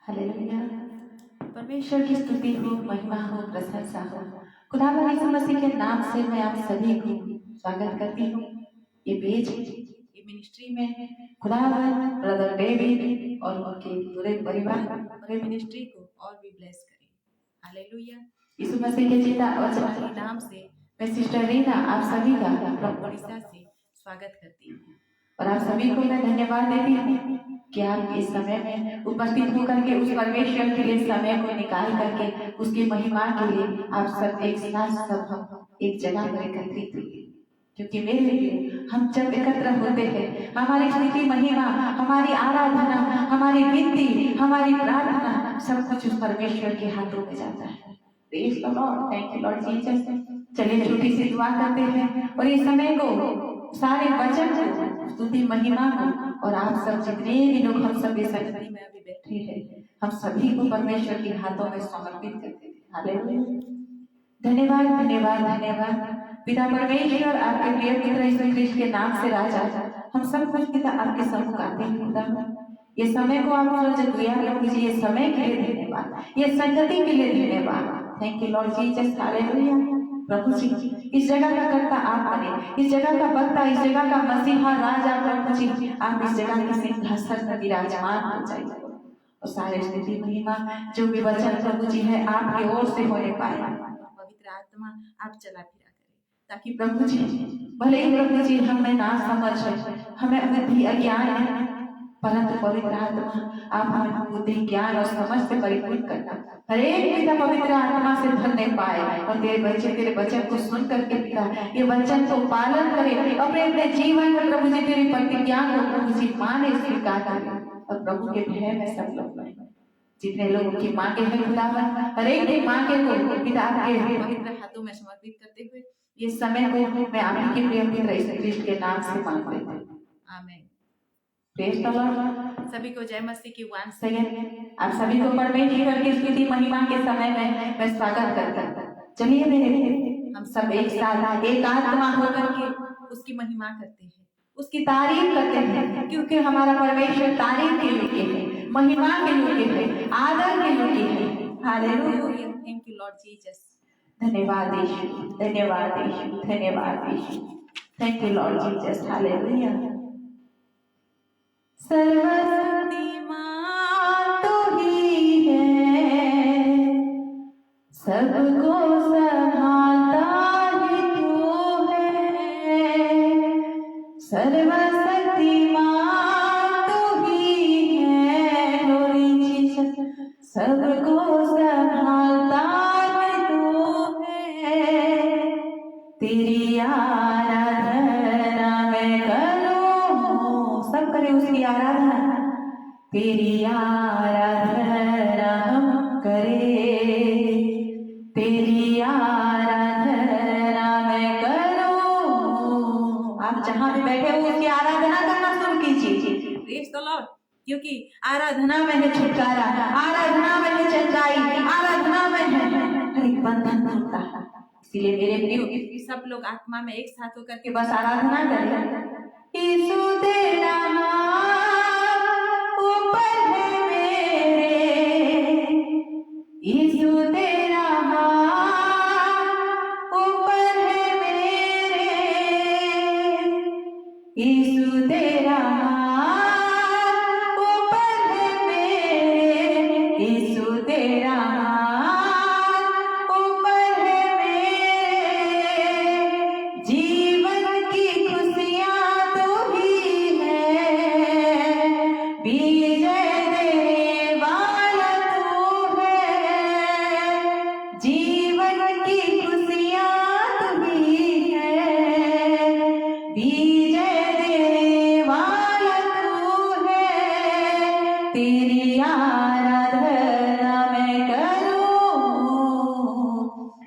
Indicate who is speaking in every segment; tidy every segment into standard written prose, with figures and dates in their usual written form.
Speaker 1: Hallelujah. परमेश्वर की स्तुति हो, महिमा हो, प्रशंसा हो। खुदावंद यीशु मसीह के नाम से मैं आप सभी को स्वागत करती हूँ। ये पेज ये मिनिस्ट्री में खुदावंद ब्रदर डेविड और उनके पूरे परिवार पूरे मिनिस्ट्री को और भी ब्लेस करें। हालेलुया। यीशु मसीह के जीता और जवान के नाम से मैं सिस्टर रीना आप सभी का प्रभु उड़ीसा से स्वागत करती हूँ और आप सभी को मैं धन्यवाद देती हूँ कि आप इस समय में उपस्थित होकर के उस परमेश्वर के लिए समय को निकाल करके उसकी महिमा के लिए आप सब एक साथ सब हम एक जगह पर एकत्रित हुए। क्योंकि मेरे लिए हम जब एकत्र होते हैं हमारी स्तुति महिमा हमारी आराधना हमारी विनती हमारी प्रार्थना सब कुछ उस परमेश्वर के हाथों में जाता है। Praise the Lord, thank you Lord Jesus. चलिए छोटी सी दुआ करते हैं और इस समय को सारे वचन को स्तुति महिमा को और आप सब जितने भी लोग हम सब इस संगति में अभी बैठे हैं हम सभी को परमेश्वर के हाथों में समर्पित करते हैं। हालेलुया। धन्यवाद धन्यवाद धन्यवाद पिता परमेश्वर आपके प्रिय पुत्र यीशु ख्रिस्त के नाम से राजा हम सब कुछ पिता आपके सम्मुख आते हैं। पिता ये समय को आप जो दिया प्रभु जी ये समय के लिए धन्यवाद ये संगति के लिए धन्यवाद। Thank you Lord Jesus. Hallelujah. प्रभु जी इस जगह का कर्ता आप बने इस जगह का वक्ता इस जगह का मसीहा राजा प्रभु जी आप इस जगह के सिंहासन में विराजमान हो जाइए और सारे स्तुति महिमा जो भी वचन प्रभु जी है आपकी ओर से होने पाए पवित्र आत्मा आप चला फिरा करें ताकि प्रभु जी भले ही प्रभु जी हमें ना समझ है हमें भी अज्ञान है परंतु पवित्र आत्मा आप हमें बुद्धि ज्ञान और समझ से परिपूर्ण करना हर एक पिता पवित्र आत्मा से भरने पाए और तेरे बच्चे तेरे वचन को सुन करके पिता ये वचन को पालन करे अपने अपने जीवन में प्रभु जी तेरी प्रतिज्ञा को प्रभु जी माने स्वीकार करे और प्रभु के भय में सब लोग बने जितने लोगों की मांगे हैं खुदावन हर एक की मांगे को पिता के पवित्र हाथों में समर्पित करते हुए ये समय को मैं आपके प्रिय पुत्र यीशु ख्रिस्त के नाम से मांगते हैं। आमीन। Praise the Lord. सभी को जय मसीह की वंस अगेन आप सभी को परमेश्वर की स्तुति महिमा के समय में मैं स्वागत करता हूँ। चलिए मेरे हम सब एक साथ एक आत्मा होकर के उसकी महिमा करते हैं उसकी तारीफ करते हैं क्योंकि हमारा परमेश्वर तारीफ के योग्य है महिमा के योग्य है आदर के योग्य है। Hallelujah. Thank you Lord Jesus. धन्यवाद यीशु धन्यवाद यीशु धन्यवाद Yeshu. Thank you Lord Jesus. Hallelujah. सर्वशक्तिमान तो ही है सबको संभालता ही तू है सर्वशक्तिमान तो ही है ग्लोरी जीसस सबको संभालता ही तू है तेरी आराधना मैं करूं सब करें उसकी आराधना तेरी आराधना हम करें तेरी आराधना मैं करूं। आप जहां भी बैठे हो उसकी आराधना करना शुरू कीजिए। Praise the Lord. क्योंकि आराधना में है छुटकारा आराधना में है सच्चाई आराधना में है हर एक बंधन टूटता है। इसलिए मेरे प्रिय सब लोग आत्मा में एक साथ होकर के बस आराधना करें। यीशु तेरा ऊपर है मेरे यीशु तेरा ऊपर है मेरे यीशु तेरा ऊपर है मेरे यीशु तेरा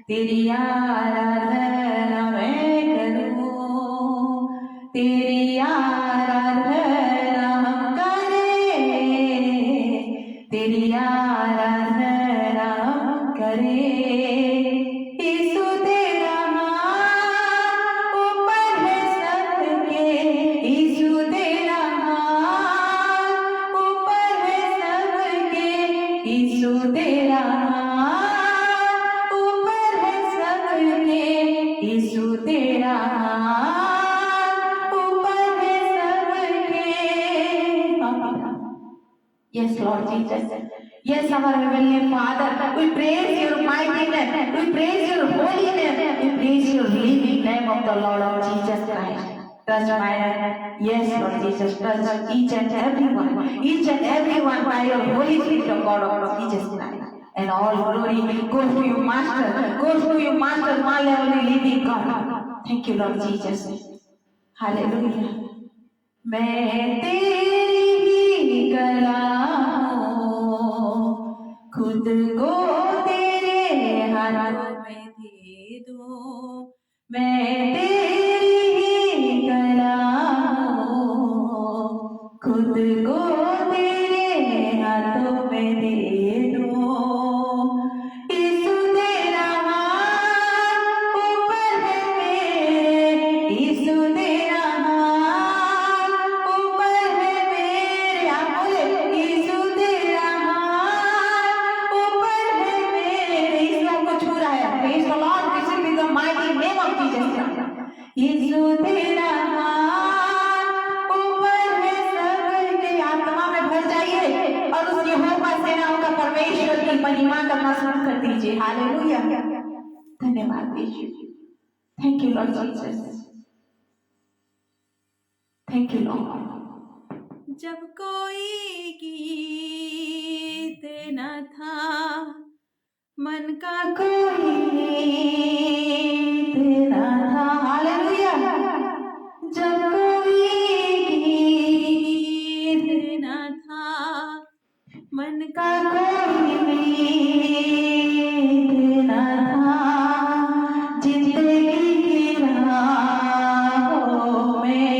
Speaker 1: तेरी आराधना मैं करूं तेरी आराधना हम करें तेरी आराधना हम करें यीशु तेरा ऊपर है सबके यीशु तेरा ऊपर है सबके यीशु तेरा हाथ ऊपर है सबके, यीशु तेरा हाथ ऊपर है सबके। Yes, Lord Jesus. Yes, our Heavenly Father, we praise your mighty name, we praise your holy name, we praise your living name of the Lord of Jesus Christ. Touch my life. Yes, Lord Jesus, touch each and everyone by your Holy Spirit of God of Jesus Christ. And all glory goes to you, Master, my heavenly living God. Thank you, Lord Jesus. Hallelujah. मैं तेरी ही गला हूँ, खुद को तेरे हाथों में दे दूँ। मैं तेरी ही गला हूँ, खुद को तेरे हाथों में दे दूँ। यीशु तेरा हाथ ऊपर है मेरे, यीशु तेरा हाथ ऊपर है मेरे। आप बोले यीशु तेरा हाथ ऊपर है मेरे। यीशु आपको छू रहा है। Praise the Lord, receive in the mighty name of Jesus Christ. यीशु तेरा हाथ ऊपर है सबके। आत्मा में भर जाइए और उस यहोवा सेनाओं का परमेश्वर की महिमा करना शुरू कर दीजिए। हालेलुया। धन्यवाद Yeshu. Thank you Lord Jesus. Thank you Lord. जब कोई गीत न था, मन का कोई गीत न था। हालेलुया। जब कोई गीत न था, मन का कोई गीत न था, जिंदगी की राहों में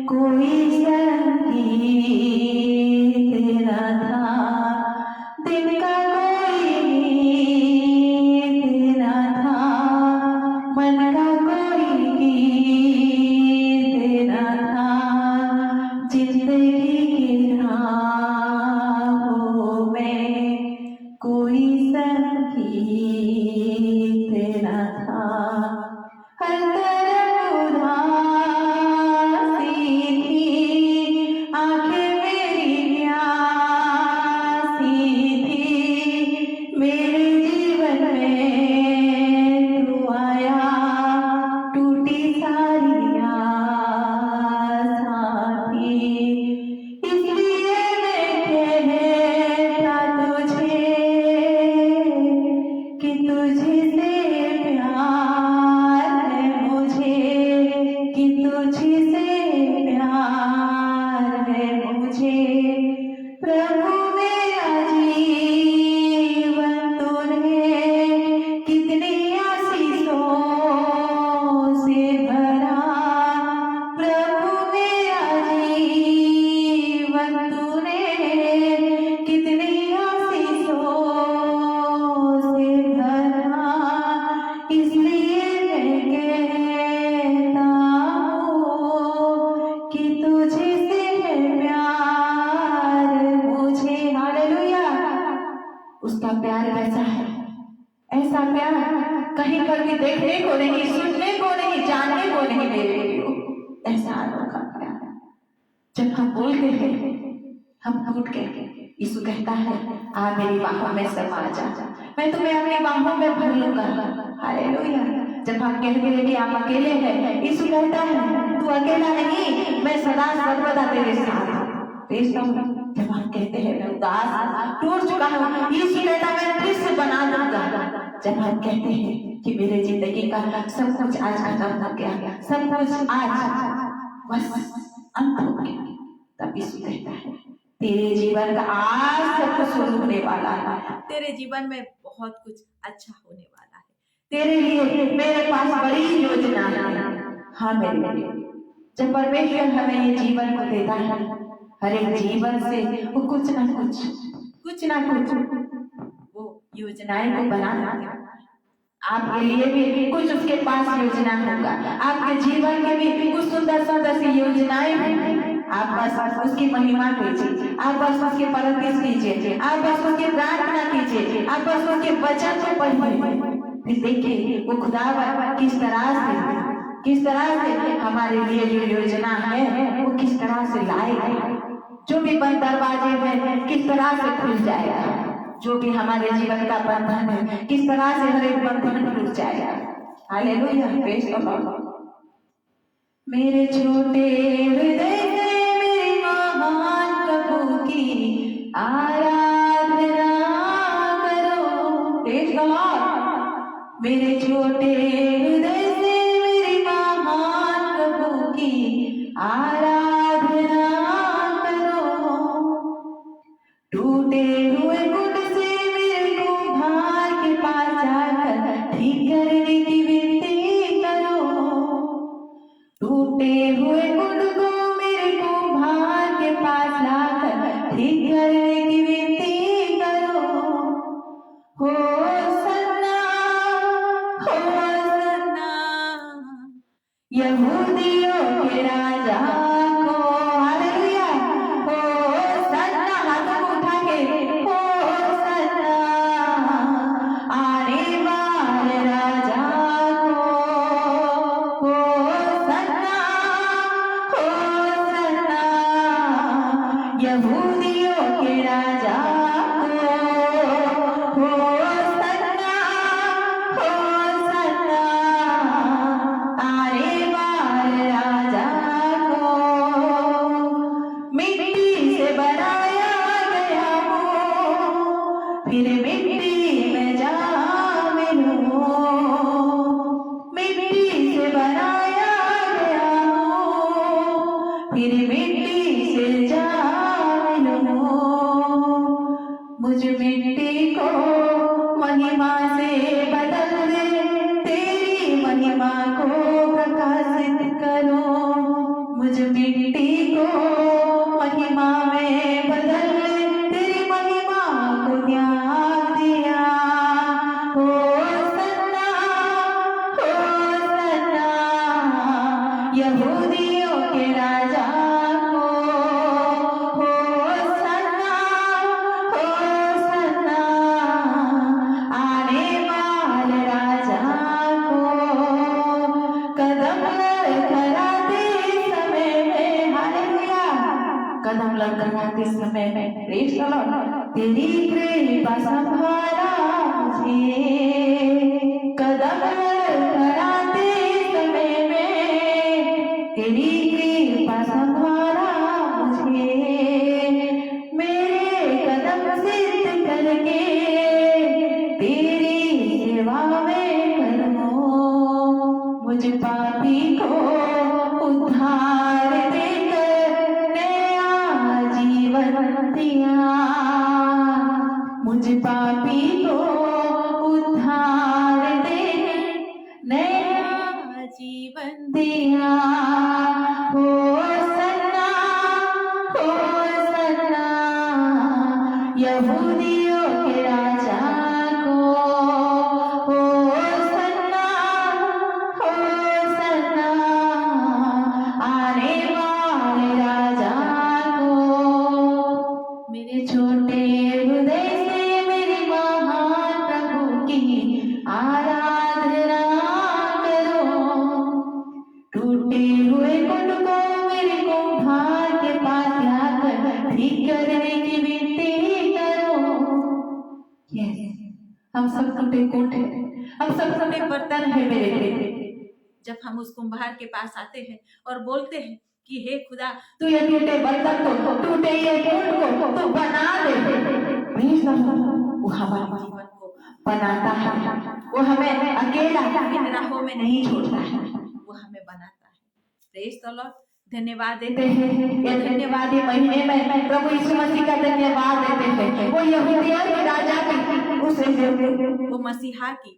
Speaker 1: कोई संगीत न था, दिन का कोई गीत न था, मन का कोई गीत न था, जिंदगी की राहों में कोई संगीत न था। हर तरफ उदासी थी, आंखें मेरी प्यासी थी। मेरे जीवन में तू आया, टूटी सारी आसां थी। इसलिए मैं कहता तुझे कि तुझसे प्यार है मुझे, कि तुझसे प्यार है मुझे। प्रभु मेरा जीवन तूने कितनी आशीषों से भरा। प्रभु मेरा जीवन तूने कितनी आशीषों से भरा। इसलिए मैं कहता हूँ कि तुझसे है प्यार मुझे। हालेलुया। उसका प्यार कैसा है? ऐसा प्यार कहीं पर भी देखने को नहीं, सुनने को नहीं, जानने को नहीं मेरे हो। ऐसा अनोखा प्यार जब हम बोलते हैं, हम टूट के, यीशु कहता है आ मेरी बाहों में समा जा, मैं तुम्हें अपनी बाहों में भर लूंगा। हालेलुया। जब हम कहते हैं कि आप अकेले हैं, यीशु कहता है तू अकेला नहीं, मैं सदा सर्वदा तेरे साथ हूं। जब हम कहते हैं मैं उदास टूट चुका हूं, यीशु कहता है मैं फिर से बना दूंगा। जब हम कहते हैं कि मेरे जिंदगी का सब कुछ आज खत्म हो गया, सब कुछ आज बस अंत हो गया, तब यीशु कहता है तेरे जीवन का आज सब कुछ शुरू होने वाला है। तेरे जीवन में बहुत कुछ अच्छा होने वाला है। तेरे लिए मेरे पास बड़ी योजना है। हाँ मेरे लिए जब परमेश्वर हमें ये जीवन को देता है, हर एक जीवन से वो कुछ ना कुछ वो योजनाएं को बनाना है। आपके लिए भी कुछ उसके पास योजना होगा, आपके जीवन के भी कुछ सुंदर सुंदर सी योजनाएं हैं। आप बस उसकी महिमा कीजिए, आप बस उसके परस्तिश कीजिए, आप बस उसकी प्रार्थना कीजिए, आप बस उसके वचन को पढ़िए। फिर देखिए वो खुदा किस तरह से हमारे लिए जो योजना है वो किस तरह से लाएगा। जो भी बंद दरवाजे हैं किस तरह से खुल जाएगा, जो भी हमारे जीवन का बंधन है किस तरह से हर एक बंधन खुल जाएगा। Hallelujah, praise the Lord. मेरे छोटे हृदय से मेरे महान प्रभु की आराधना करो। Praise the Lord. मेरे छोटे हृदय से मेरे महान प्रभु की आराधना करो। टूटे हुए गुट से मेरे कुम्हार के पास जाकर ठीक करने की विनती करो। टूटे हुए गुट को मेरे कुम्हार के पास लाकर ठीक करने की विनती करो। हो सन्ना यहूदियों के राजा को। हालेलुया। हो सन्ना, हाथों को उठा के हो सन्ना आने वाले राजा को। हो सन्ना यहूदियों के राजा को। हो सन्ना आने वाले राजा को। मिट्टी से बनाया गया हूँ फिर मिट्टी में जा मिलूं। मिट्टी से बनाया गया हूँ फिर मिट्टी से जा मिलूं। मुझ मिट्टी को महिमा से बदल दे, तेरी महिमा को प्रकाशित करो। मुझ मिट्टी को महिमा में बदल दे, तेरी महिमा को त्याग दिया। हो सन्ना यहूदियों के राजा को। हो सन्ना आने वाले राजा को। कदम लड़खड़ाते समय में, हालेलुया, कदम लड़खड़ाते समय में, प्रेज़ द लॉर्ड, तेरी कृपा संभाला मुझे। कदम लड़खड़ाते समय में तेरी कृपा संभाला मुझे। मेरे कदम सिद्ध करके तेरी सेवा में करो। मुझ पापी को उद्धार देकर नया जीवन दिया। मुझ पापी को उद्धार देकर नया जीवन दिया। हो सन्ना यहूदियों के राजा को। हो सन्ना आने वाले राजा को। मेरे छोटे हृदय से मेरे महान प्रभु की आराधना करो। टूटे हुए गुट को मेरे कुम्हार के पास लाकर ठीक करने की विनती करो। यस, हम सब टूटे गुट हैं, हम सब टूटे बर्तन है मेरे बेटे। जब हम उस कुम्हार के पास आते हैं और बोलते हैं कि हे खुदा, तू ये टूटे बर्तन को, टूटे ये गुट को तू बना दे, वो हमारे जीवन को बनाता है। वो हमें अकेला इन राहों में नहीं छोड़ता है, वो हमें बनाता है। Praise the Lord. धन्यवाद देते हैं, ये धन्यवादी महीने में प्रभु यीशु मसीह का धन्यवाद देते हैं। वो यहूदियों के राजा की, उसे वो मसीहा की,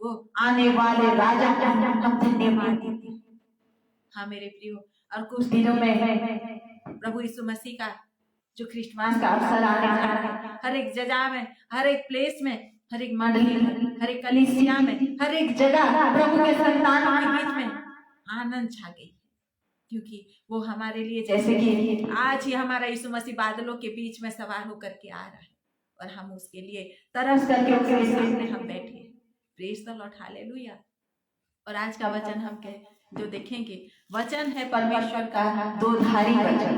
Speaker 1: वो आने वाले राजा का हम धन्यवाद देते हैं। हाँ मेरे प्रियो, और कुछ दिनों में प्रभु यीशु मसीह का जो क्रिसमस का अवसर आने जा रहा है। हर एक जगह में, हर एक प्लेस में, हर एक मंडली में, हर एक कलीसिया में, हर एक जगह प्रभु के संतानों के बीच में आनंद छा गई। क्योंकि वो हमारे लिए, जैसे कि आज ही हमारा यीशु मसीह बादलों के बीच में सवार होकर के आ रहा है और हम उसके लिए तरस करके उसके सामने हम बैठे। Praise the Lord, hallelujah. और आज का वचन हम जो देखेंगे, वचन है परमेश्वर का दोधारी वचन।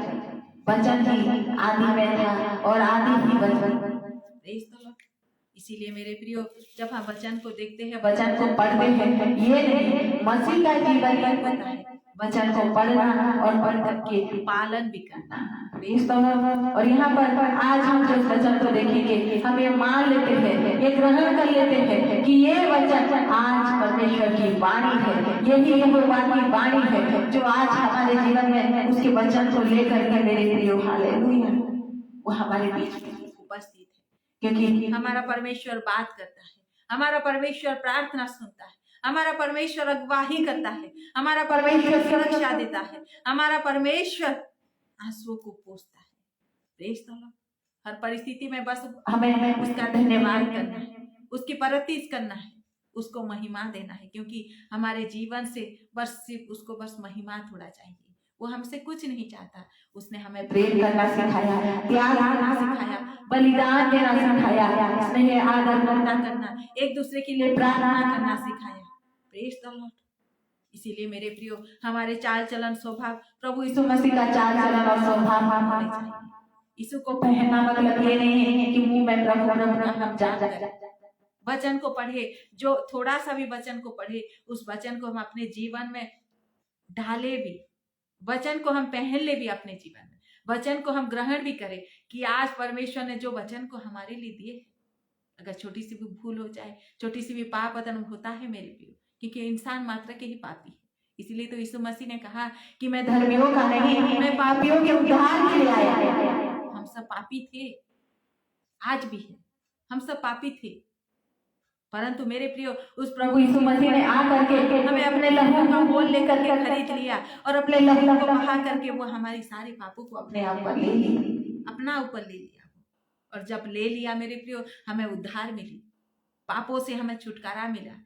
Speaker 1: वचन ही आदि में था और आदि ही वचन। Praise the Lord. इसीलिए मेरे प्रियो, जब हम वचन को देखते हैं, वचन को पढ़ते हैं, ये नहीं मसीह का जीवन ही होता है वचन को पढ़ना और पढ़ करके पालन भी करना। Praise the Lord. और यहाँ पर आज हम जो वचन को देखेंगे, हम ये मान लेते हैं, ये ग्रहण कर लेते हैं कि ये वचन आज परमेश्वर की वाणी है, यही यहोवा की वाणी है जो आज हमारे जीवन में उसके वचन को लेकर के मेरे प्रियो हालेलुया वो हमारे बीच में उपस्थित है। क्योंकि हमारा परमेश्वर बात करता है, हमारा परमेश्वर प्रार्थना सुनता है, हमारा परमेश्वर अगुवाही करता है, हमारा परमेश्वर सुरक्षा देता है, हमारा परमेश्वर आंसुओं को पोंछता है। Praise the Lord. हर परिस्थिति में बस हमें उसका धन्यवाद करना है, उसकी परस्तिश करना है, उसको महिमा देना है, क्योंकि हमारे जीवन से बस सिर्फ उसको बस महिमा थोड़ा चाहिए। वो हमसे कुछ नहीं चाहता। उसने हमें प्रेम करना सिखाया, त्याग करना सिखाया, बलिदान देना सिखाया, स्नेह आदर ममता करना, एक दूसरे के लिए प्रार्थना करना सिखाया। Praise the Lord. इसीलिए मेरे प्रियो, हमारे चाल चलन स्वभाव प्रभु यीशु मसीह का चाल चलन और स्वभाव होने चाहिए। यीशु को पहनना मतलब ये नहीं है कि मुंह में प्रभु प्रभु का हम जान जाए। वचन को पढ़े, जो थोड़ा सा भी वचन को पढ़े, उस वचन को हम अपने जीवन में ढाले भी, वचन को हम पहन ले भी अपने जीवन में, वचन को हम ग्रहण भी करें कि आज परमेश्वर ने जो वचन को हमारे लिए दिए, अगर छोटी सी भी भूल हो जाए, छोटी सी भी पाप पतन होता है मेरे प्रियो, क्योंकि इंसान मात्र के ही पापी है। इसीलिए तो यीशु मसीह ने कहा कि मैं धर्मियों का नहीं, मैं पापियों के उद्धार के लिए आया। हम सब पापी थे, आज भी है, हम सब पापी थे, परंतु मेरे प्रियो उस प्रभु यीशु मसीह ने आकर के हमें अपने लहू का मोल लेकर के खरीद लिया और अपने लहू को बहा करके वो हमारी सारे पापों को अपने आप पर ले लिया, अपना ऊपर ले लिया। और जब ले लिया मेरे प्रियो, हमें उद्धार मिली, पापों से हमें छुटकारा मिला,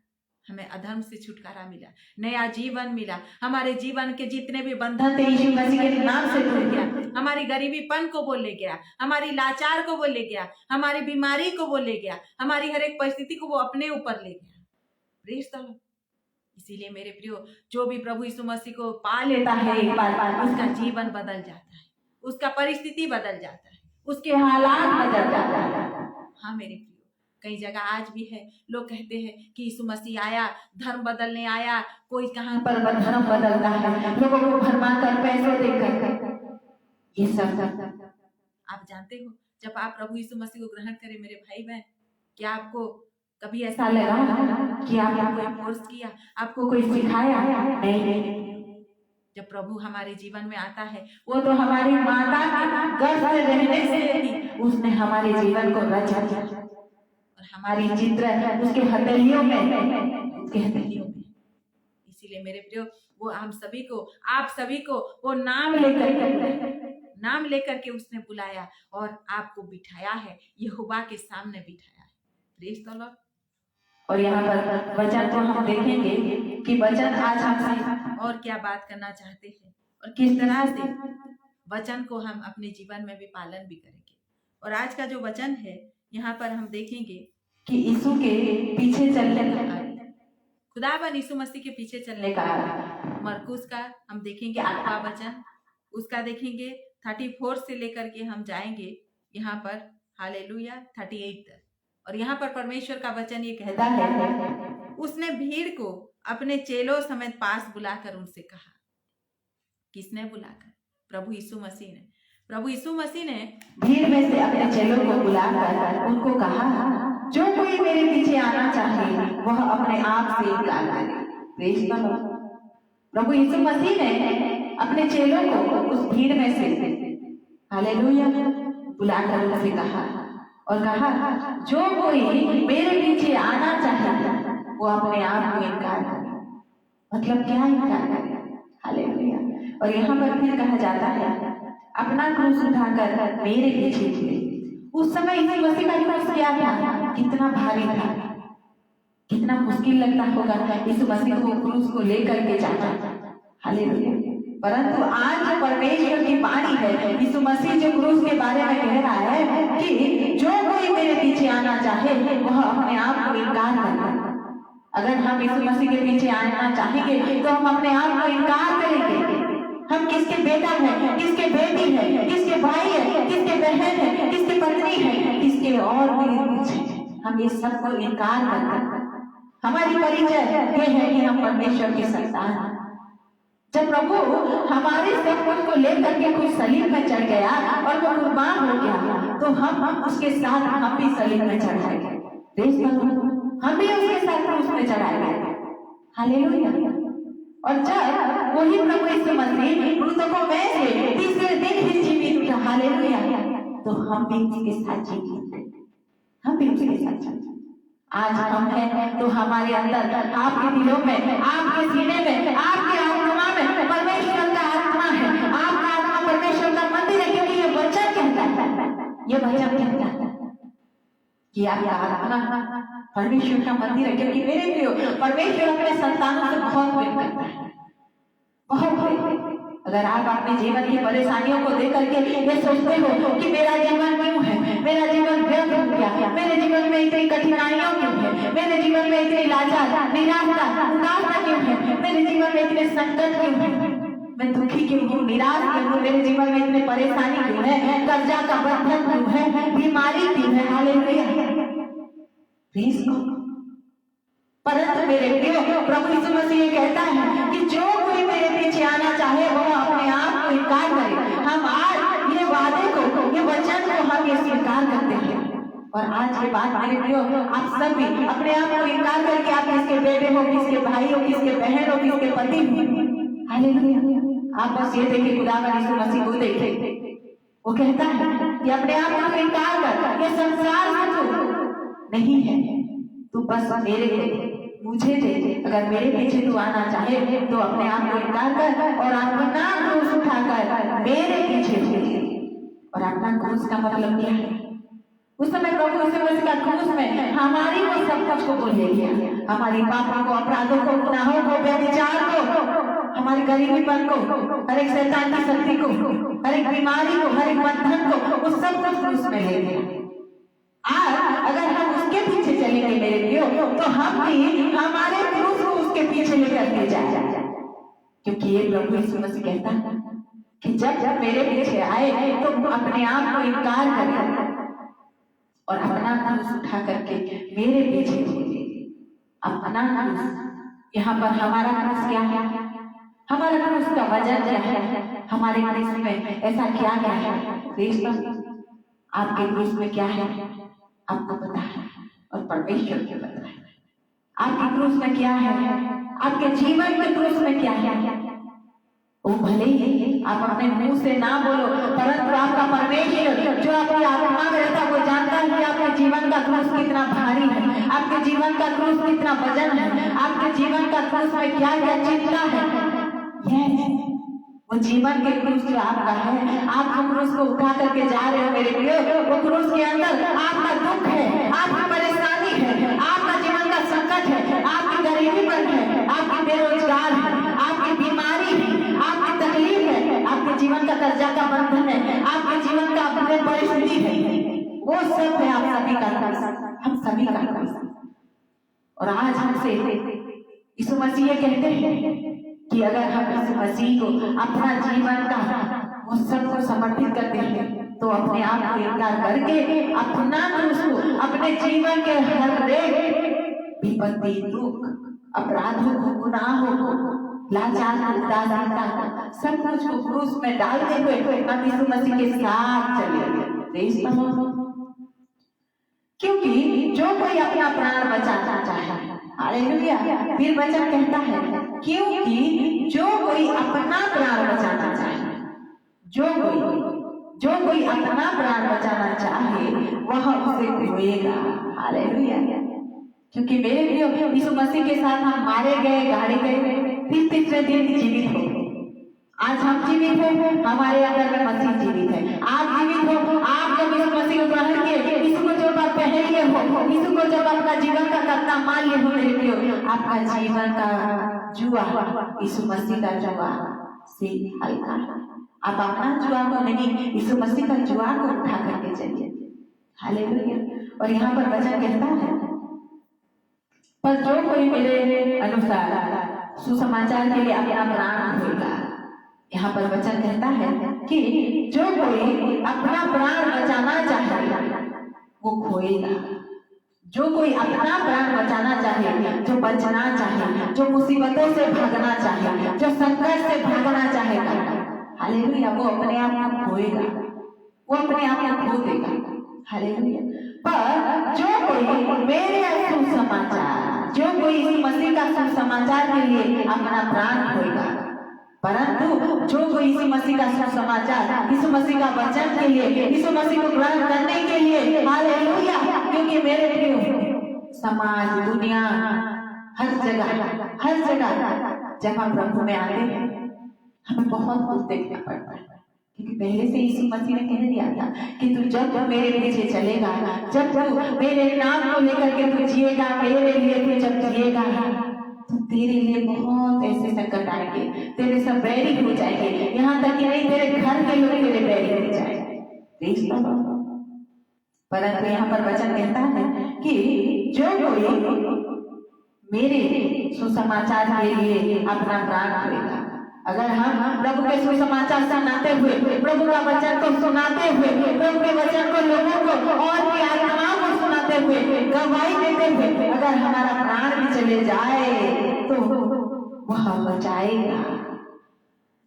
Speaker 1: हमें अधर्म से छुटकारा मिला, नया जीवन मिला। हमारे जीवन के जितने भी बंधन थे यीशु मसीह के नाम से टूट गया। हमारी गरीबीपन को वो ले गया, हमारी लाचार को वो ले गया, हमारी बीमारी को वो ले गया, हमारी हर एक परिस्थिति को वो अपने ऊपर ले गया। Praise the Lord. इसीलिए मेरे प्रियो, जो भी प्रभु यीशु मसीह को पा लेता है एक बार, उसका जीवन बदल जाता है, उसका परिस्थिति बदल जाता है, उसके हालात बदल जाता है। हाँ मेरे प्रियो, कई जगह आज भी है, लोग कहते हैं कि यीशु मसीह आया, धर्म बदलने आया। कोई कहाँ पर धर्म बदलता है, लोगों को भरमा कर, पैसे देकर। ये सब आप जानते हो, जब आप प्रभु यीशु मसीह को ग्रहण करें मेरे भाई बहन, क्या आपको कभी ऐसा लगा कि आपको कोई फोर्स किया, आपको कोई सिखाया? नहीं। जब प्रभु हमारे जीवन में आता है, वो तो हमारी माता के गर्भ में रहने से ही उसने हमारे जीवन को रचा और हमारी चित्र उसके हथेलियों में, उसके हथेलियों में। इसीलिए मेरे प्रियो, वो हम सभी को, आप सभी को वो नाम लेकर के उसने बुलाया और आपको बिठाया है, यहोवा के सामने बिठाया है। Praise the Lord. और यहाँ पर वचन को हम देखेंगे कि वचन आज हमसे और क्या बात करना चाहते हैं और किस तरह से वचन को हम अपने जीवन में भी पालन भी करेंगे। और आज का जो वचन है, यहाँ पर हम देखेंगे कि यीशु के पीछे चलने का, खुदावन यीशु मसीह के पीछे चलने का मरकुस का हम देखेंगे 8वां वचन, उसका देखेंगे 34 से लेकर के हम जाएंगे यहाँ पर हालेलुया 38 तक। और यहाँ पर परमेश्वर का वचन ये कहता है, उसने भीड़ को अपने चेलों समेत पास बुलाकर उनसे कहा। किसने बुलाकर? प्रभु यीशु मसीह ने। प्रभु यीशु मसीह ने भीड़ में से अपने चेलों को बुलाकर उनको कहा, जो कोई मेरे पीछे आना चाहे वह अपने आप से इनकार करे। Praise the Lord. प्रभु यीशु मसीह ने अपने चेलों को उस भीड़ में से हालेलुया बुलाकर उनसे कहा और कहा, जो कोई मेरे पीछे आना चाहे वो अपने आप को इनकार करे। मतलब क्या इनकार करे? हालेलुया। और यहाँ पर फिर कहा जाता है, अपना क्रूस उठाकर मेरे पीछे चले। उस समय यीशु मसीह का क्रूस क्या था? कितना भारी था, कितना मुश्किल लगता होगा यीशु मसीह को क्रूस को लेकर के जाना। हालेलुया। परंतु आज जो परमेश्वर की वाणी है, यीशु मसीह जो क्रूस के बारे में कह रहा है कि जो कोई मेरे पीछे आना चाहे वह अपने आप को इनकार करे। अगर हम यीशु मसीह के पीछे आना चाहेंगे तो हम अपने आप को इनकार करेंगे। हम किसके बेटा है, किसके बेटी है, किसके भाई है, किसके बहन है, किसकी पत्नी है, किसके और भी कुछ है, हम ये सब को इनकार करते हैं। हमारी परिचय ये है कि हम परमेश्वर के संतान हैं। जब प्रभु हमारे सब कुछ को लेकर के खुद सलीब में चढ़ गया और वो कुर्बान हो गया, तो हम उसके साथ हम भी सलीब में चढ़ जाएंगे। हम भी उसके साथ क्रूस में चढ़ाए गए। हालेलुया। और जब वही प्रभु यीशु मसीह मृतकों में से तीसरे दिन ही जीवित उठा, हालेलुया, तो हम भी उसके साथ जीवित, हम भी उसके साथ। आज हम हैं तो हमारे अंदर, आपके दिलों में, आपके सीने में, आपके आत्मा में परमेश्वर का आत्मा है। आपका आत्मा परमेश्वर का मंदिर है, क्योंकि ये वचन कहता है, ये वचन कहता है कि आपका आत्मा परमेश्वर का मंदिर है। क्योंकि मेरे प्रियो, परमेश्वर अपने संतानों से बहुत प्रेम करता है, बहुत प्रेम। अगर आप अपने जीवन की परेशानियों को देख करके ये सोचते हो कि मेरा जीवन क्यों है, मेरा जीवन व्यर्थ हो गया, मेरे जीवन में इतनी कठिनाइयों क्यों है, मेरे जीवन में इतनी लाचार, निराशा, उदारता क्यों है, मेरे जीवन में इतने संकट क्यों है, मैं दुखी क्यों हूँ, निराश क्यों हूँ, मेरे जीवन में इतनी परेशानी क्यों है, कर्जा का बंधन क्यों है, बीमारी क्यों है, हालेलुया। परंतु मेरे प्रियो, प्रभु यीशु मसीह कहता है कि जो कोई मेरे पीछे आना चाहे वह अपने आप को इनकार करे। हम आज ये वादे को, ये वचन को हम ये स्वीकार करते हैं। और आज के बाद मेरे प्रियो, आप सब भी अपने आप को इनकार करके आप किसके बेटे हो, किसके भाई हो, किसके बहन हो, किसके पति हो, हालेलुया। आप बस ये देखे, खुदावंद यीशु मसीह को देखे, वो कहता है कि अपने आप को इनकार कर, ये संसार से तू नहीं है, तू बस मेरे मुझे दे। अगर मेरे पीछे तू आना चाहे तो अपने आप को इनकार कर और अपना क्रूस उठाकर मेरे पीछे चले। और अपना क्रूस का मतलब क्या है? उस समय प्रभु यीशु मसीह का क्रूस में हमारी वो सब कुछ को ले लिया, हमारी पापों को, अपराधों को, गुनाहों को, व्यभिचार को, हमारी गरीबीपन को, हर एक शैतान की शक्ति को, हर एक बीमारी को, हर एक बंधन को, उस सब कुछ क्रूस में ले लिया। आज अगर हम उसके पीछे चलेंगे मेरे प्रियो, तो हम भी हमारे क्रूस को उसके पीछे लेकर के जाए। क्योंकि ये प्रभु यीशु मसीह कहता है कि जब मेरे पीछे आए तो अपने आप को इनकार करें और अपना क्रूस उठा करके मेरे पीछे चले। अपना क्रूस, यहाँ पर हमारा क्रूस क्या है? हमारा क्रूस का वजन क्या है? हमारे क्रूस में ऐसा क्या क्या है? आपके क्रूस में क्या है आपको पता है, और परमेश्वर को पता है। आपके क्रूस में क्या है, आपके जीवन के क्रूस में क्या है, वो भले ही आप अपने मुंह से ना बोलो, परंतु आपका परमेश्वर जो आपकी आत्मा में रहता है वो जानता है कि आपके जीवन का क्रूस कितना भारी है, आपके जीवन का क्रूस कितना वजन है, आपके जीवन का क्रूस में क्या क्या चिंता है। वो जीवन के क्रूस जो आपका है, आप जो क्रूस को उठा करके जा रहे हो मेरे प्रियो, वो क्रूस के अंदर आपका दुख है, आपकी परेशानी है, आपका जीवन का संकट है, आपकी गरीबी पर है, आपकी बेरोजगार है, आपकी बीमारी है, आपकी तकलीफ है, आपके जीवन का कर्जा का बंधन है, आपके जीवन का बुरे परिस्थिति है, वो सब है आप सभी का क्रूस, हम सभी का क्रूस। और आज हमसे यीशु मसीह ये कहते हैं कि अगर हम यीशु मसीह को अपना जीवन का वो सब को समर्पित करते हैं तो अपने आप को इनकार करके अपना क्रूस को, अपने जीवन के हर एक विपत्ति, दुख, अपराधों को, गुनाहों को, लाचार, उदासीनता को, सब कुछ को क्रूस में डालते हुए हम यीशु मसीह के साथ चले। क्योंकि जो कोई अपना प्राण बचाना चाहे, हालेलुया, फिर वचन कहता है क्योंकि जो कोई अपना प्राण बचाना चाहे, जो कोई अपना प्राण बचाना चाहे वह उसे खोएगा। हालेलुया। क्योंकि मेरे प्रियो, यीशु मसीह के साथ हम मारे गए, गाड़े गए, फिर तीसरे दिन जीवित हो। आज हम जीवित हैं, हमारे अंदर में मसीह जीवित है। आप जीवित हो, आप जब यीशु मसीह को ग्रहण किए, यीशु को जब आप पहन लिए हो, यीशु को जब अपना जीवन का कर्ता मान लिए हो मेरे प्रियो, आपका जीवन का जुआ, यीशु मसीह का जुआ से हल्का। आप अपना जुआ को नहीं, यीशु मसीह का जुआ को उठा करके चलिए। हालेलुया। और यहाँ पर वचन कहता है, पर जो कोई मेरे अनुसार सुसमाचार के लिए अपना प्राण खोएगा। यहाँ पर वचन कहता है कि जो कोई अपना प्राण बचाना चाहे वो खोएगा। जो कोई अपना प्राण बचाना चाहे, जो बचना चाहे, जो मुसीबतों से भागना चाहे, जो संकट से भागना चाहेगा, हालेलुया, वो अपने आप को खोएगा, वो अपने आप को खो देगा। हालेलुया। पर जो कोई मेरे सुसमाचार, जो कोई इस मसीह का सुसमाचार के लिए अपना प्राण खोएगा, परंतु जो कोई इस मसीह का सुसमाचार, इस मसीह का वचन के लिए, इस मसीह को ग्रहण करने के लिए, हालेलुया, क्योंकि मेरे प्रिय समाज, दुनिया, हर जगह जब हम प्रभु में आते हैं हमें बहुत कुछ देखना पड़ता है, क्योंकि पहले से यीशु मसीह ने कह दिया था कि तू जब मेरे पीछे चलेगा, जब तू मेरे नाम को लेकर के तू जिएगा, मेरे लिए तू जब जिएगा, तो तेरे लिए बहुत ऐसे संकट आएंगे, तेरे सब बैरी हो जाएंगे, यहाँ तक कि नहीं तेरे घर के लोग तेरे बैरी हो जाएंगे। परंतु यहाँ पर वचन कहता है कि जो कोई मेरे सुसमाचार के लिए अपना प्राण खोएगा। अगर हम प्रभु के सुसमाचार सुनाते हुए, प्रभु का वचन को सुनाते हुए, प्रभु के वचन को लोगों को और भी आत्माओं को सुनाते हुए, गवाही देते हुए अगर हमारा प्राण भी चले जाए तो वह बचाएगा।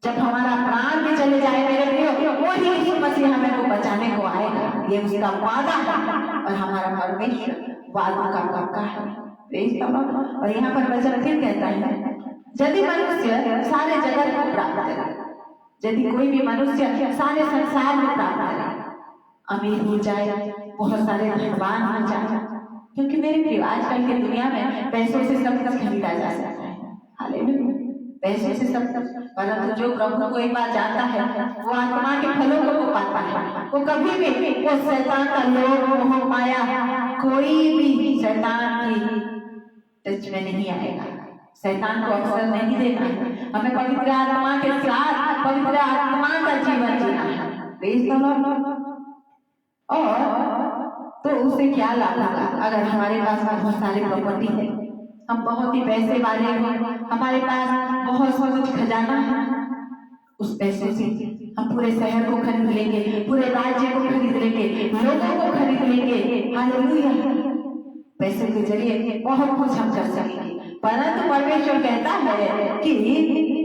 Speaker 1: जब हमारा प्राण भी चले जाए मेरे प्रियो, वही यीशु मसीह हमें को बचाने को आएगा। ये उसका वादा है और हमारा परमेश्वर वादा का पक्का है। और यहाँ पर वचन फिर कहता है, यदि मनुष्य सारे जगत को प्राप्त करे, यदि कोई भी मनुष्य सारे संसार में प्राप्त करे, अमीर हो जाए, बहुत सारे धनवान हो जाए, क्योंकि मेरे प्रिय आजकल की दुनिया में पैसों से सब कुछ खरीदा जा सकता है। हालेलुया, पैसों से सब कुछ। परंतु जो प्रभु को एक बार जानता है वो आत्मा के फलों को पाता है। वो कभी भी वो शैतान का लोभ, मोह, माया, कोई भी शैतान की टच में नहीं आएगा। शैतान को अवसर नहीं देना है। हमें पवित्र आत्मा के साथ पवित्र आत्मा का जीवन जीना है। और तो उसे क्या लाभ होगा अगर हमारे पास बहुत सारी प्रॉपर्टी है, हम बहुत ही पैसे वाले हैं, हमारे पास बहुत कुछ खजाना है, उस पैसे से हम पूरे शहर को खरीद लेंगे, पूरे राज्य को खरीद लेंगे, लोगों को खरीद लेंगे। हालेलुया, पैसे के जरिए बहुत कुछ हम कर सकेंगे। परंतु परमेश्वर कहता है कि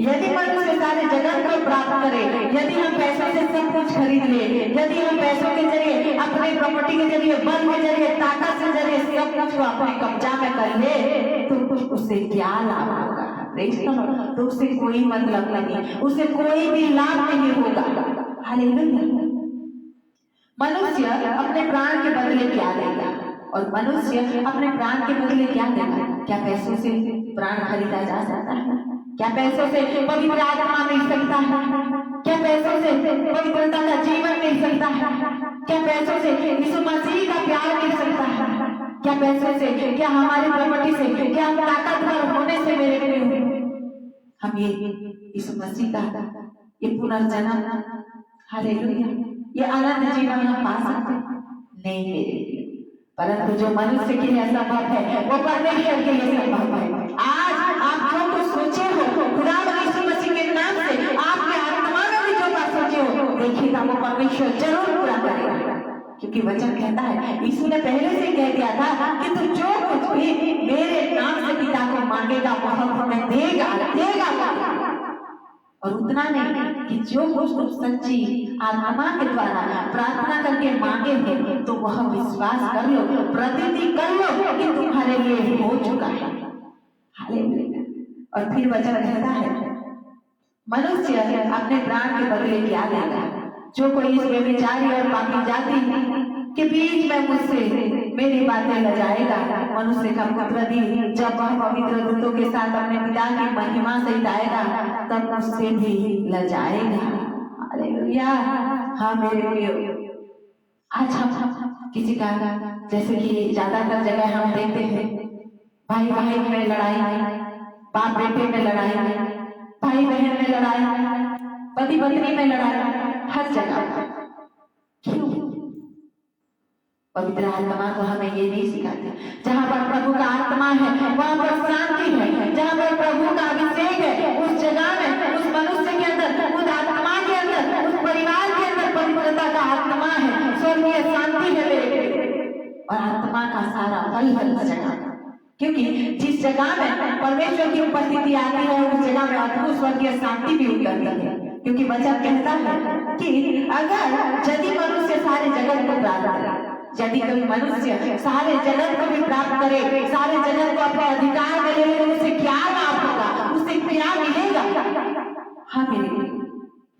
Speaker 1: यदि मनुष्य सारे जगत को प्राप्त करे, यदि हम पैसों से सब कुछ खरीद ले, यदि हम पैसों के जरिए, अपने प्रॉपर्टी के जरिए, बल के जरिए, ताकत के जरिए सब कुछ को अपने कब्जा में कर ले, तो उससे क्या लाभ होगा? तो उससे कोई मतलब नहीं, उससे कोई भी लाभ नहीं होगा। हालेलुया। मनुष्य अपने प्राण के बदले क्या देगा? और मनुष्य अपने प्राण के बदले क्या देगा? क्या पैसों से प्राण खरीदा जा सकता है? क्या पैसों से पवित्र आत्मा मिल सकता है? क्या पैसों से पवित्रता का जीवन मिल सकता है? क्या पैसों से यीशु मसीह का प्यार मिल सकता है? क्या पैसों से, क्या हमारी प्रॉपर्टी से, क्या हम ताकतवर होने से मेरे प्रिय हम ये यीशु मसीह का ये पुनर्जन्म, हालेलुया, ये अनंत जीवन हम पा सकते नहीं मेरे प्रिय। परंतु जो मनुष्य के लिए असंभव है वो परमेश्वर के लिए संभव है। आज आप जो कुछ सोचे हो, खुदा यीशु मसीह के नाम से आपके आत्मा में भी जो बात सोचे हो, देखिएगा वो परमेश्वर जरूर पूरा करेगा। क्योंकि वचन कहता है, यीशु ने पहले से कह दिया था कि तू जो कुछ भी मेरे नाम से पिता को मांगेगा वह तुम्हें देगा। और उतना नहीं कि जो कुछ तुम सच्ची आत्मा के द्वारा प्रार्थना करके मांगे हो तो वह विश्वास कर लो, प्रतिज्ञा कर लो कि तुम्हारे लिए हो चुका है। हालेलुया। और फिर वचन कहता है, मनुष्य अपने प्राण के बदले क्या देगा? जो कोई इस व्यभिचारी और पापी जाति के बीच में मुझसे मेरी बातें लजाएगा, मनुष्य का पुत्र भी जब वह पवित्र दूतों के साथ अपने पिता की महिमा से आएगा तब उससे भी लजाएगा। हालेलुया। हाँ मेरे प्रियो, आज हम किसी का, जैसे कि ज्यादातर जगह हम देखते हैं भाई भाई में लड़ाई, बाप बेटे में लड़ाई, भाई बहन में लड़ाई, पति पत्नी में लड़ाई हर जगह। क्यों? पवित्र आत्मा तो हमें ये नहीं सिखाती। जहाँ पर प्रभु का आत्मा है वहाँ पर शांति है। जहाँ पर प्रभु का अभिषेक है उस जगह में, उस मनुष्य के अंदर, उस आत्मा के अंदर, उस परिवार के अंदर पवित्रता का आत्मा है, स्वर्गीय शांति है मेरे, और आत्मा का सारा फल है उस जगह। क्योंकि जिस जगह में परमेश्वर की उपस्थिति आती है उस जगह में अद्भुत स्वर्गीय शांति भी उतरती है। क्योंकि वचन कहता है कि अगर यदि मनुष्य सारे जगत को प्राप्त करे, यदि कोई मनुष्य सारे जगत को भी प्राप्त करे, सारे जगत को अपने अधिकार में ले ले, तो उसे क्या लाभ होगा, उसे क्या मिलेगा? हाँ मिलेगा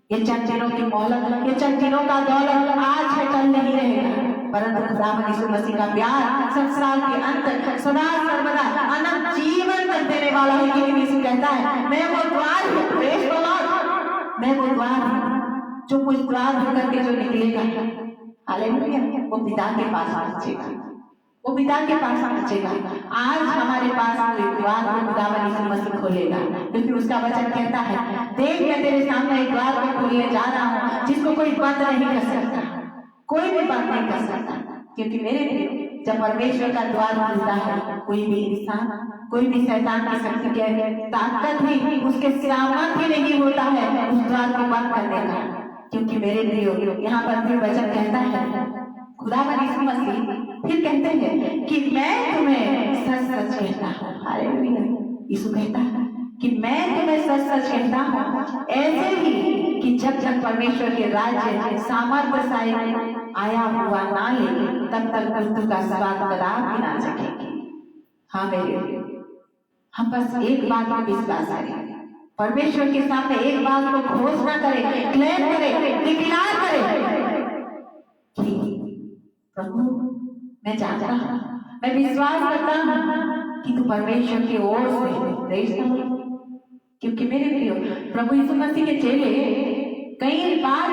Speaker 1: ये चंद दिनों की मोहलत, ये चंद दिनों का दौलत आज है कल नहीं रहेगा, परंतु खुदावंद यीशु मसीह का प्यार संसार के अंत तक सदा सर्वदा अनंत जीवन तक देने वाला है। क्योंकि यीशु कहता है मैं वो द्वार हूँ, प्रेज़ द लॉर्ड, मैं वो द्वार हूँ जो कुछ द्वार होकर के जो निकलेगा, हालेलुया, वो पिता के पास पहुंचेगा, वो पिता के पास पहुंचेगा। आज हमारे पास एक द्वार को खुदावंद यीशु मसीह खोलेगा, क्योंकि उसका वचन कहता है देख मैं तेरे सामने एक द्वार को खोलने जा रहा हूँ जिसको कोई बंद नहीं कर सकता, कोई भी बंद नहीं कर सकता। क्योंकि मेरे लिए जब परमेश्वर का द्वार खुलता है कोई भी इंसान, कोई भी शैतान की शक्ति के ताकत ही उसके सामर्थ ही नहीं होता है उस द्वार को बंद करने का। क्योंकि मेरे लिए यहाँ पर फिर वचन कहता है, खुदावंद यीशु मसीह फिर कहते हैं कि मैं तुम्हें सच सच कहता हूँ, हालेलुया, यीशु कहता है कि मैं तुम्हें सच सच कहता हूँ ऐसे ही कि जब तक परमेश्वर के राज्य सामर्थ्य आया हुआ ना ले तब तक मृत्यु का स्वाद कदापि ना सकेगी। हाँ मेरे, हम बस एक बात में विश्वास करें, परमेश्वर के सामने एक बात को घोषणा करें, क्लेम करें, डिक्लेयर करें कि प्रभु मैं जानता हूँ, मैं विश्वास करता हूँ कि तू परमेश्वर की ओर से। क्योंकि मेरे प्रियो प्रभु यीशु मसीह के चेले कई बार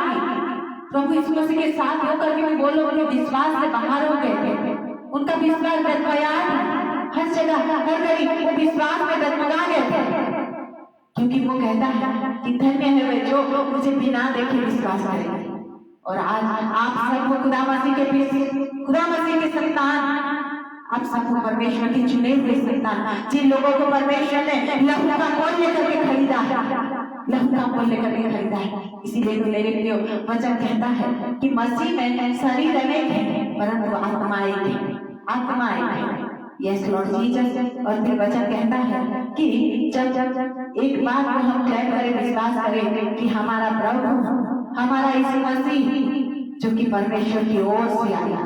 Speaker 1: प्रभु यीशु मसीह के साथ होकर के वो लोग विश्वास से बाहर हो गए थे, उनका विश्वास डगमगाया, हर जगह हर घड़ी वो विश्वास में डगमगा गए थे। क्योंकि वो कहता है कि धन्य है वे जो मुझे बिना देखे विश्वास करेंगे। और आज आप सबको खुदा मसीह के पीछे, खुदा मसीह के संतान, आप सबको परमेश्वर की चुने हुए संतान, जिन लोगों को परमेश्वर ने लहू का मूल्य करके खरीदा है, लहू का मूल्य करके खरीदा है। इसीलिए तो मेरे प्रियो वचन कहता है कि मसीह में शरीर अनेक है परंतु आत्मा एक है, आत्मा एक है। Yes Lord Jesus. और फिर वचन कहता है कि जब एक बात को हम क्लेम करें, विश्वास करें कि हमारा प्रभु, हमारा यीशु मसीह जो कि परमेश्वर की ओर से आया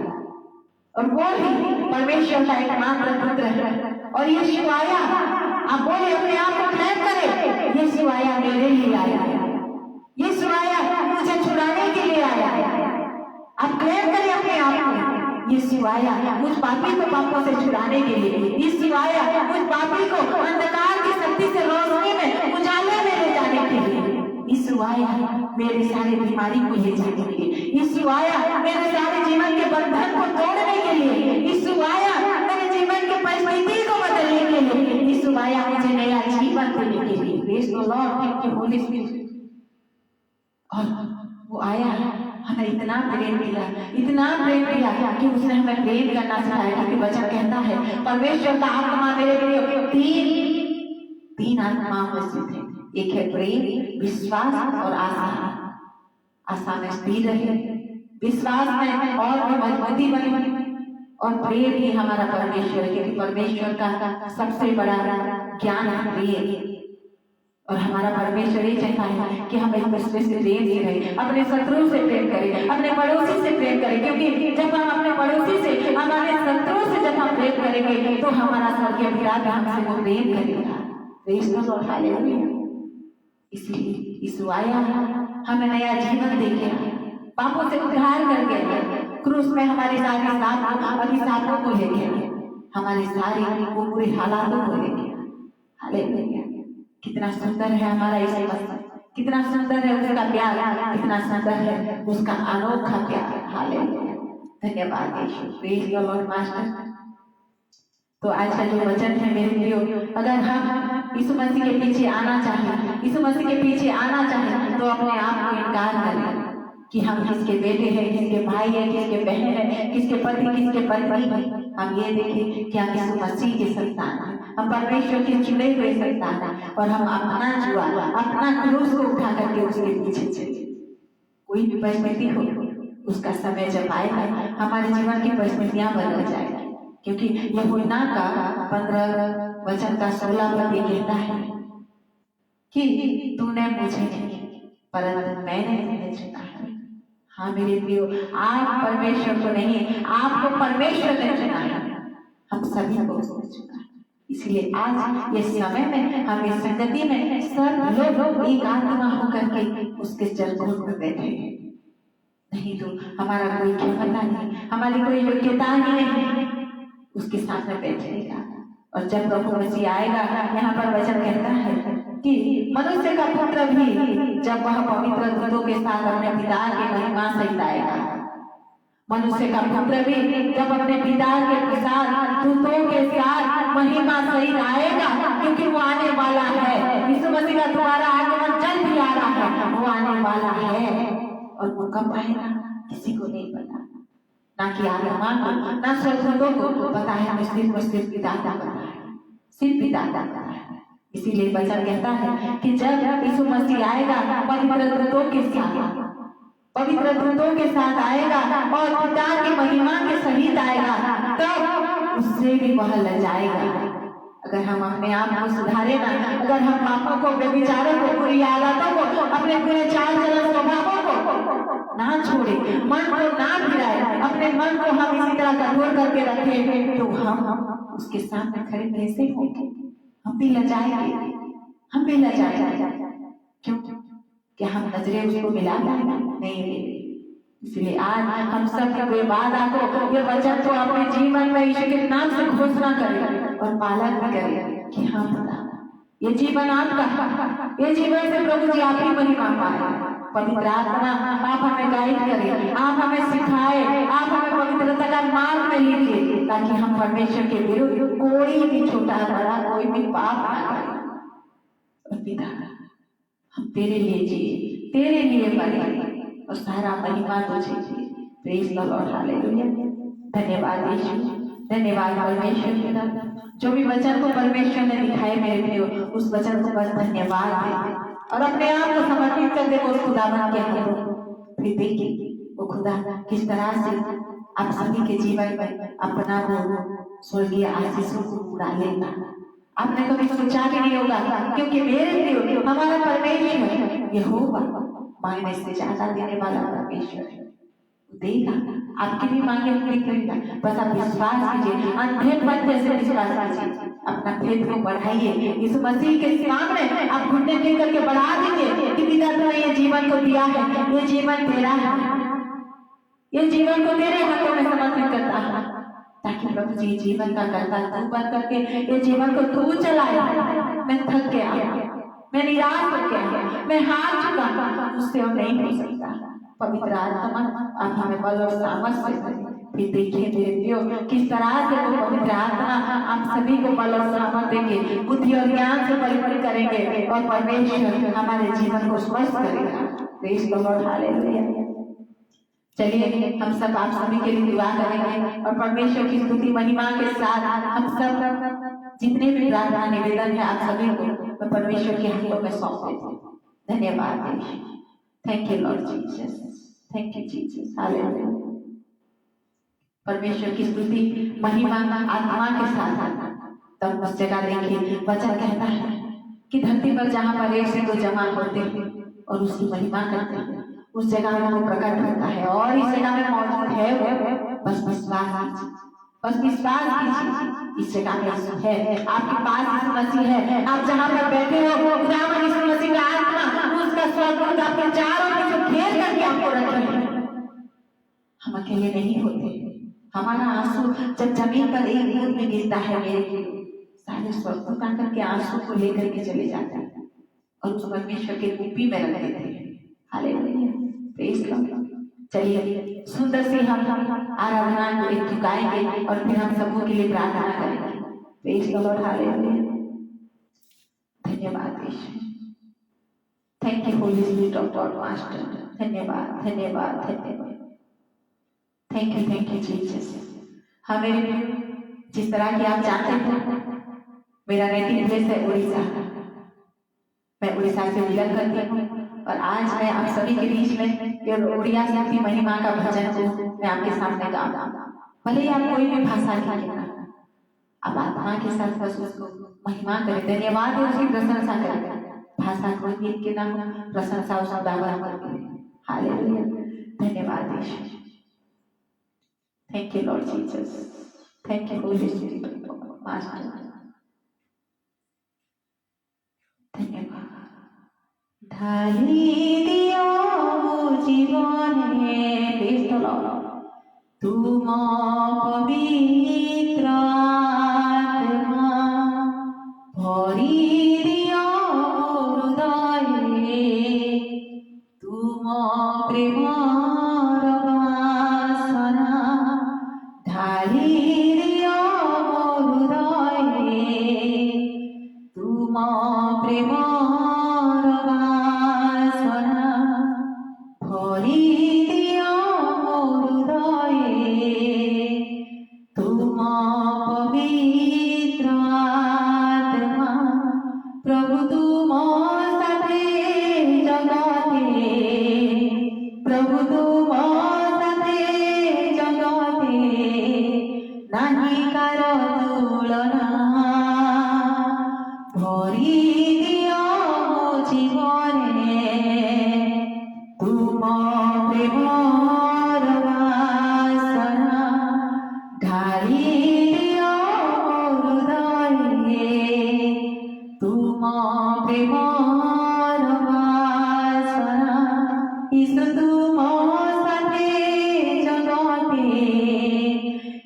Speaker 1: और वो ही परमेश्वर का एकमात्र पुत्र है, और यीशु आया, आप बोले अपने आप को क्लेम करें, यीशु आया मेरे लिए आया है, यीशु आया मुझे छुड़ाने के लिए आया है। आप क्लेम करें अपने आप को, यीशु आया मुझ पापी को पापों से छुड़ाने के लिए, यीशु आया मुझ पापी को अंधकार की शक्ति से रोशनी में उजाले में ले जाने के लिए, यीशु आया मेरे सारे बीमारी को ले जाने के लिए, यीशु आया मेरे सारे जीवन के बंधन को तोड़ने के लिए, यीशु आया मेरे जीवन के परिस्थिति को बदलने के लिए, यीशु आया मुझे नया जीवन देने के लिए। Praise the Lord, thank you Holy spirit. और वो आया, हमें इतना प्रेम दिया, इतना प्रेम दिया कि उसने हमें प्रेम करना सिखाया। क्योंकि वचन कहता है परमेश्वर का आत्मा मेरे लिए तीन आत्माओं में स्थित है, एक है प्रेम, विश्वास और आशा। आशा में स्थिर रहे, विश्वास में और भी मजबूती बने, और प्रेम ही हमारा परमेश्वर है। क्योंकि परमेश्वर का सबसे बड़ा ज्ञान है प्रेम, और हमारा परमेश्वर ये चाहता है कि हम एक दूसरे से प्रेम से रहें, अपने शत्रु से प्रेम करें, अपने पड़ोसी से प्रेम करें। क्योंकि जब हम अपने पड़ोसी से, हमारे शत्रु से जब हम प्रेम करेंगे तो हमारा स्वर्गीय पिता हमसे वो प्रेम करेगा। Praise the Lord, hallelujah. इसलिए यीशु आया हमें नया जीवन देके, पापों से उद्धार करके, क्रूस में हमारे सारे अभिशापों को लेके, हमारे सारे वो बुरे हालातों को लेके, हालेलुया। कितना सुंदर है हमारा यीशु मसीह, कितना सुंदर है उसका प्यार, कितना सुंदर है उसका अनोखा प्यार, हालेलुया। धन्यवाद यीशु, प्रेज़ द लॉर्ड मास्टर। तो आज का जो वचन है मेरे प्रियो, अगर हम यीशु मसीह के पीछे आना चाहें, यीशु मसीह के पीछे आना चाहें तो अपने आप को इनकार करें कि हम किसके बेटे हैं, किसके भाई हैं, किसके बहन हैं, किसके पति, किसके पत्नी हैं। हम ये देखें कि हम यीशु मसीह के संतान हैं, हम परमेश्वर के चुने हुए संतान हैं और हम अपना जुआ, अपना क्रूस को उठा करके उसके पीछे चले। कोई भी परिस्थिति हो, उसका समय जब आएगा हमारे जीवन की परिस्थितियां बदल जाएगी, क्योंकि यूहन्ना का 15 वचन का 16 पद कहता है कि तूने मुझे नहीं परंतु मैंने तुम्हें चुना है। हाँ मेरे प्रियो, आप परमेश्वर को नहीं, आपको परमेश्वर ने चुना है, हम सभी को उसने चुना है। इसलिए आज इस समय में हम इस संगति में सब लोग एक आत्मा होकर के उसके चरणों में बैठे हैं। नहीं तो हमारा कोई क्षमता नहीं, हमारी कोई योग्यता ही नहीं उसके सामने बैठेगा। और जब प्रभु मसीह आएगा, यहाँ पर वचन कहता है कि मनुष्य का पुत्र भी जब वह पवित्र दूतों के साथ अपने पिता के महिमा सहित आएगा, मनुष्य का पुत्र भी जब अपने पिता के साथ दूतों के साथ महिमा सहित आएगा, क्योंकि वो आने वाला है। यीशु मसीह का दोबारा आगमन जल्द ही आ रहा है, वो आने वाला है और वो कब आएगा किसी को नहीं पता, ना कि आसमान को, ना स्वर्गदूतों को पता है, सिर्फ पिता को पता है, सिर्फ पिता को पता है। इसीलिए वचन कहता है कि जब यीशु मसीह आएगा पवित्र दूतों के साथ, पवित्र दूतों के साथ आएगा और पिता की महिमा के सहित आएगा, तब उससे भी वह लजाएगा। अगर हम अपने आप को सुधारे ना, अगर हम पापों को, व्यभिचारों को, बुरी आदतों को, अपने बुरे चाल चलन स्वभावों को ना छोड़े, मन को ना फिराए, अपने मन को हम इसी तरह कठोर करके रखें, तो हम उसके सामने खड़े कैसे होंगे? हम भी लजाएंगे, हम भी लजाएंगे। क्यों? कि हम नजरें उसको मिला नहीं। इसलिए आज हम सब ये वादा को, ये वचन को अपने जीवन में यीशु के नाम से घोषणा करें और पालन भी करें कि हाँ ये जीवन आपका, ये जीवन से प्रभु जी आप ही महिमा पाए। पवित्र आत्मा आप हमें गाइड करें, आप हमें सिखाए, आप हमें पवित्रता का मार्ग में लीजिए, ताकि हम परमेश्वर के विरुद्ध कोई भी छोटा बड़ा कोई भी पाप ना करें। पिता हम तेरे लिए जिए, तेरे लिए मरे और सारा महिमा तुझे चाहिए। Praise the Lord, hallelujah. धन्यवाद यीशु, धन्यवाद परमेश्वर पिता, जो भी वचन को परमेश्वर ने दिखाए मेरे प्रियो, उस वचन को बस धन्यवाद है और अपने आप को समर्पित कर दे उस खुदावन के हाथों। फिर देखिए वो खुदा किस तरह से आप सभी के जीवन में अपना वो स्वर्गीय आशीषों को उड़ा लेगा। आपने कभी सोचा भी नहीं होगा, क्योंकि मेरे प्रियो हमारा परमेश्वर यहोवा मांगने से ज्यादा देने वाला परमेश्वर है, देगा। आपकी भी मांगे पूरी करेगा, बस आप विश्वास कीजिए, अंधे पत्ते से विश्वास कीजिए, अपना फेथ को बढ़ाइए। यीशु मसीह के सामने आप घुटने टेक करके बढ़ा दीजिए कि पिता तूने ये जीवन को दिया है, ये जीवन तेरा है, ये जीवन को तेरे हाथों में समर्पित करता है, ताकि प्रभु जी जीवन का कर्ता तू बन करके ये जीवन को तू चलाए। मैं थक गया, मैं निराश हो गया, मैं हार चुका, मुझसे अब नहीं हो सकता। पवित्र आत्मा आप हमें बल और सामर्थ्य दें। फिर देखिए मेरे प्रियो किस तरह से वो पवित्र आत्मा आप सभी को बल और सामर्थ्य देंगे, बुद्धि और ज्ञान से परिपूर्ण करेंगे और परमेश्वर हमारे जीवन को स्वस्थ करेगा। Praise the Lord, hallelujah. चलिए हम सब आप सभी के लिए दुआ करेंगे और परमेश्वर की स्तुति महिमा के साथ हम सब जितने भी प्रार्थना निवेदन है आप सभी को परमेश्वर के हाथों में सौंप देते हैं। धन्यवाद, thank you Lord Jesus, thank you Jesus, hallelujah. परमेश्वर की स्तुति महिमा आत्मा के साथ तब उस जगह देखिए वचन कहता है कि धरती पर जहाँ पर एक से दो जमा होते हैं और उसकी महिमा करते हैं, उस जगह में वो प्रकट होता है और इस जगह में मौजूद है वो। बस विश्वास कीजिए, बस विश्वास कीजिए, इस जगह में यीशु है, आपके पास यीशु मसीह है। आप जहाँ पर बैठे हो खुदावन यीशु मसीह का आत्मा उसका स्वर्गदूत आपके चारों तरफ घेर करके आपको रखे हैं। हम अकेले नहीं होते। हमारा आंसू जब जमीन पर एक बूंद में गिरता है मेरे सारे स्वर्गदूत आकर के आंसू को लेकर के चले जाते हैं और उस परमेश्वर के कुप्पी में रख देते हैं। Hallelujah, praise God. चलिए सुंदर से हम आराधना को एक झुकाएंगे और फिर हम सबों के लिए प्रार्थना करेंगे। Praise the Lord, hallelujah. धन्यवाद Yeshu. Thank you Holy Spirit of God master. धन्यवाद धन्यवाद धन्यवाद। Thank you Jesus. हमें जिस तरह की आप जानते हैं, मेरा नेटिव प्लेस है उड़ीसा। मैं उड़ीसा से बिलोंग करती हूँ और आज मैं आप सभी के बीच में ये उड़िया की महिमा का भजन को मैं आपके सामने गाऊंगा। भले ही आप कोई भी भाषा नहीं कहना, आप आत्मा के साथ बस उसको महिमा करें, धन्यवाद है उसकी प्रशंसा करें। भाषा कोई भी के ना हो, प्रशंसा उसका दावा करें। हालेलुया। धन्यवाद Yeshu. Thank you Lord Jesus. Thank you Holy Spirit master. धन्यवाद। ढाली दियो जीवने प्रेज द लॉर्ड तुम पवित्र आत्मा भरी दियो हृदये तुम प्रेमर वासना ढाली दियो हृदये तुम प्रेमर वासना भरी दियो हृदये तुम पवित्र आत्मा प्रभु तुम साथे जगते प्रभु तुम साथे जगते नाही कार तुलना भरी दियो जीवने तुम प्रेमर वासना ढाली दियो हृदये तुम प्रेमर वासना यीशु तुम साथे जगते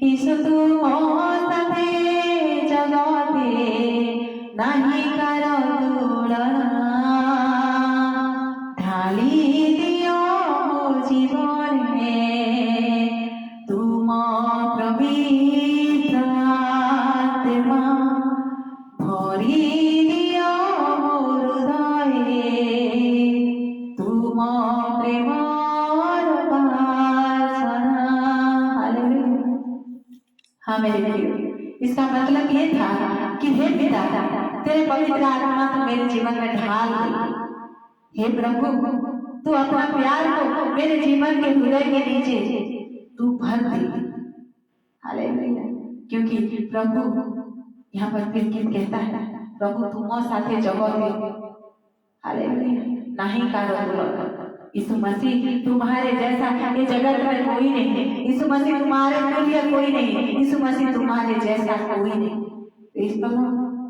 Speaker 1: यीशु तुम साथे जगते नाही कार तुलना ढाली दियो जीवने तुम पवित्र आत्मा भरी दियो हृदये तुम प्रेमर वासना। हालेलुया। हाँ मेरे प्रिय, इसका मतलब ये था कि हे पिता तेरे पवित्र आत्मा तो मेरे जीवन में ढाल दे। हे प्रभु तू अपना प्यार को मेरे जीवन के हृदय के नीचे तू भर दे। हालेलुया। क्योंकि प्रभु यहाँ पर फिर कहता है प्रभु तुम साथे जगते हालेलुया नहीं कारो। यीशु मसीह तुम्हारे जैसा ये जगत में कोई नहीं है। यीशु मसीह तुम्हारे तुल्य कोई नहीं है। यीशु मसीह तुम्हारे जैसा कोई नहीं।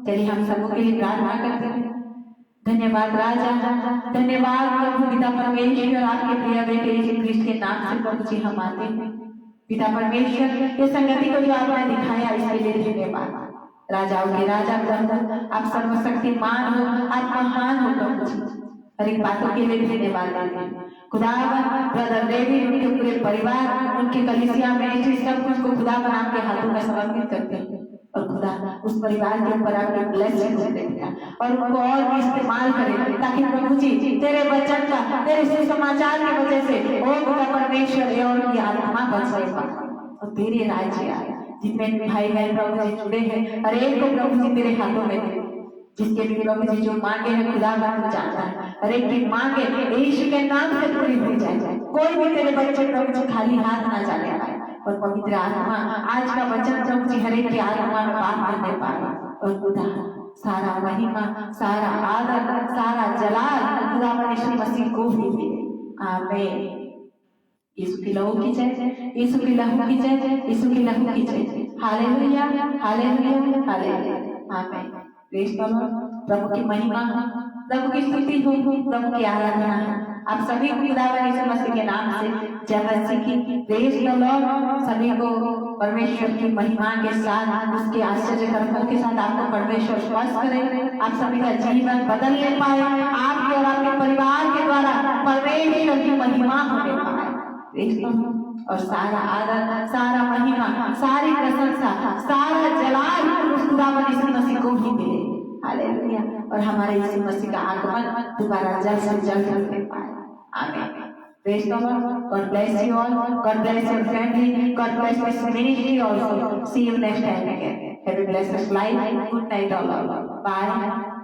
Speaker 1: चलिए हम सबों के लिए प्रार्थना करते हैं। धन्यवाद राजा, धन्यवाद प्रभु पिता परमेश्वर, आपके प्रिय बेटे यीशु क्रिस्ट के नाम से प्रभु जी हम आते हैं। पिता परमेश्वर ये संगति को जो आपने दिखाया इसके लिए धन्यवाद। राजाओं के राजा प्रभु आप सर्वशक्तिमान हो, आप महान हो प्रभु जी। हर एक बातों के लिए धन्यवाद देते हैं। खुदावन ब्रदर डेविड उनके पूरे परिवार उनके कलीसिया में सब कुछ को खुदावन आपके हाथों में समर्पित करते हैं और खुदा उस परिवार के ऊपर आपने ब्लेसिंग देता और उनको और भी इस्तेमाल करें ताकि प्रभु जी तेरे वचन का तेरे सुसमाचार की वजह से ओ खुदा परमेश्वर और उनकी आत्मा बच और तेरे राज्य आए। जितने भाई बहन प्रभु जी जुड़े हैं हर एक को प्रभु जी तेरे हाथों में दे। जिसके भी प्रभु जी जो मांगे हैं खुदा को जानता है। हर एक की मांगे यीशु के नाम से पूरी हो जाए। कोई भी तेरे बच्चे प्रभु जी खाली हाथ ना जाने पाए और पवित्र आत्मा आज का वचन प्रभु जी हर एक की आत्मा में बात करने पाए और खुदा सारा महिमा सारा आदर सारा जलाल खुदा यीशु मसीह को भी मिले। आमीन। यीशु की लहू की जय, यीशु की लहू की जय, यीशु की लहू की जय। Hallelujah hallelujah hallelujah. Amen. Praise the Lord. प्रभु की महिमा, प्रभु की स्तुति हो, प्रभु की आराधना है। आप सभी को खुदावन यीशु मसीह के नाम से जय मसीह की। Praise the Lord. सभी को परमेश्वर की महिमा के साथ उसके आश्चर्य कर्मों के साथ आपको परमेश्वर स्पर्श करे। आप सभी का जीवन बदलने पाए। आपके और आपके परिवार के द्वारा परमेश्वर की महिमा होने पाए। और सारा आदर सारा महिमा सारी प्रशंसा सारा जलाल उस खुदावन हालेलुया। और हमारे यीशु मसीह का आगमन दोबारा जल्द से जल्द होने पाए। आमीन। Praise the Lord. God bless you all. God bless your family. God bless this ministry also. See you next time again. Have a blessed life. Good night all. Bye.